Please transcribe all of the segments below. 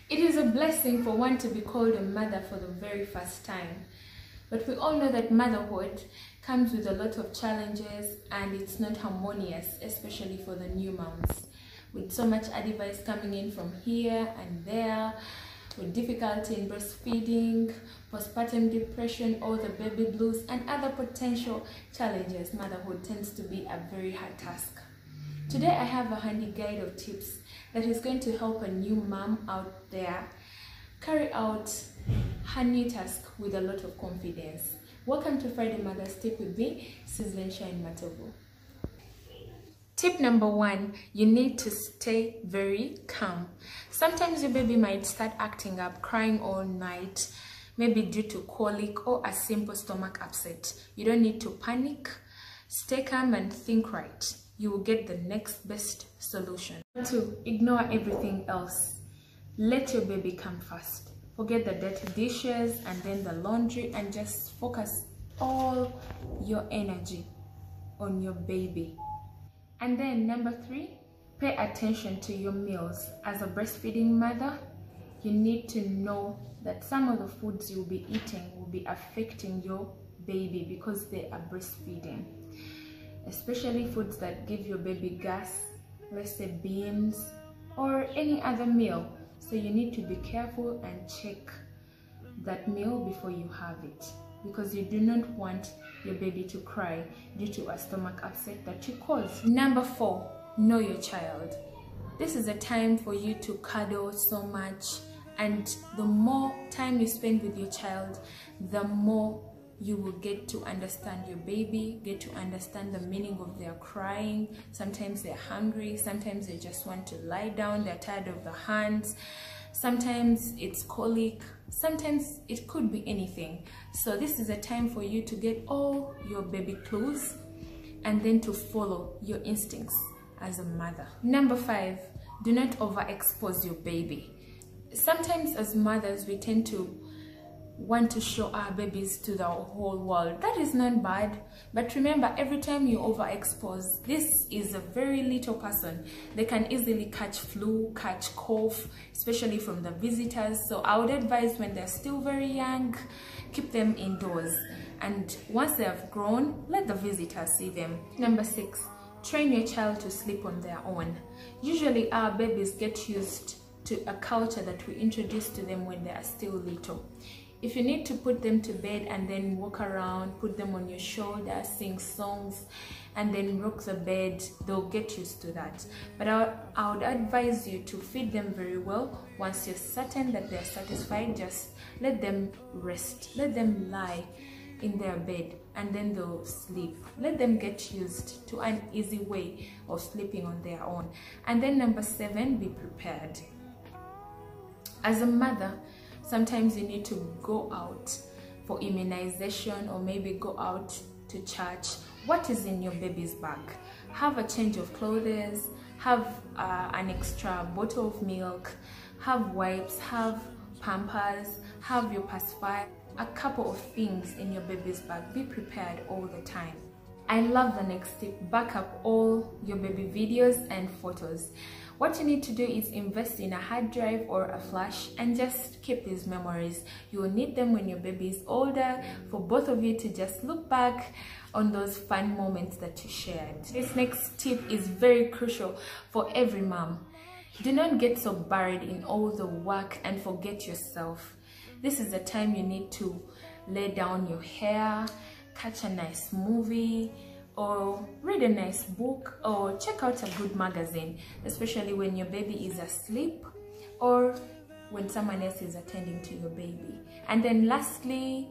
It is a blessing for one to be called a mother for the very first time. But we all know that motherhood comes with a lot of challenges and it's not harmonious, especially for the new moms. With so much advice coming in from here and there, with difficulty in breastfeeding, postpartum depression, or the baby blues, and other potential challenges, motherhood tends to be a very hard task. Today I have a handy guide of tips that is going to help a new mom out there carry out her new task with a lot of confidence. Welcome to Friday Mother's Tip with me, Sizzling Shine Matovo. Tip number 1, you need to stay very calm. Sometimes your baby might start acting up, crying all night, maybe due to colic or a simple stomach upset. You don't need to panic. Stay calm and think right. You will get the next best solution. 2, ignore everything else. Let your baby come first. Forget the dirty dishes and then the laundry and just focus all your energy on your baby. And then number 3, pay attention to your meals. As a breastfeeding mother, you need to know that some of the foods you'll be eating will be affecting your baby because they are breastfeeding. Especially foods that give your baby gas, let's say beans or any other meal. So you need to be careful and check that meal before you have it, because you do not want your baby to cry due to a stomach upset that you caused. Number 4, know your child. This is a time for you to cuddle so much, and the more time you spend with your child, the more you will get to understand your baby, get to understand the meaning of their crying. Sometimes they're hungry, sometimes they just want to lie down, they're tired of the hands, sometimes it's colic, sometimes it could be anything. So this is a time for you to get all your baby clues and then to follow your instincts as a mother. Number 5, do not overexpose your baby. Sometimes as mothers we tend to want to show our babies to the whole world. That is not bad, but remember, every time you overexpose, this is a very little person. They can easily catch flu, catch cough, especially from the visitors. So I would advise, when they're still very young, keep them indoors, and once they have grown, let the visitors see them. Number 6, train your child to sleep on their own. Usually our babies get used to a culture that we introduce to them when they are still little. If you need to put them to bed and then walk around, put them on your shoulder, sing songs, and then rock the bed, they'll get used to that. But I would advise you to feed them very well. Once you're certain that they're satisfied, just let them rest. Let them lie in their bed and then they'll sleep. Let them get used to an easy way of sleeping on their own. And then number 7, be prepared. As a mother, sometimes you need to go out for immunization or maybe go out to church. What is in your baby's bag? Have a change of clothes, have an extra bottle of milk, have wipes, have Pampers, have your pacifier, a couple of things in your baby's bag. Be prepared all the time. I love the next tip. Back up all your baby videos and photos. What you need to do is invest in a hard drive or a flash and just keep these memories. You will need them when your baby is older, for both of you to just look back on those fun moments that you shared. This next tip is very crucial for every mom. Do not get so buried in all the work and forget yourself. This is the time you need to lay down your hair, catch a nice movie, or read a nice book, or check out a good magazine, especially when your baby is asleep or when someone else is attending to your baby. And then lastly,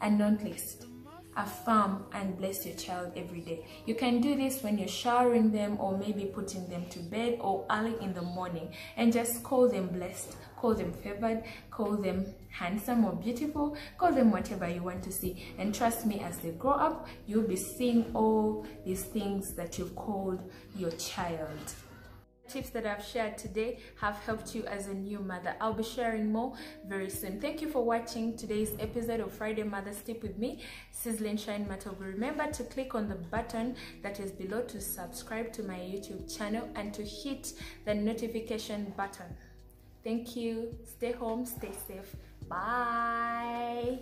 and not least, affirm and bless your child every day. You can do this when you're showering them or maybe putting them to bed or early in the morning, and just call them blessed, call them favored, call them handsome or beautiful, call them whatever you want to see. And trust me, as they grow up, you'll be seeing all these things that you've called your child. Tips that I've shared today have helped you as a new mother. I'll be sharing more very soon. Thank you for watching today's episode of Friday Mother's Tip with me, Sizzling Shine Matogo. Remember to click on the button that is below to subscribe to my YouTube channel and to hit the notification button. Thank you. Stay home, stay safe. Bye.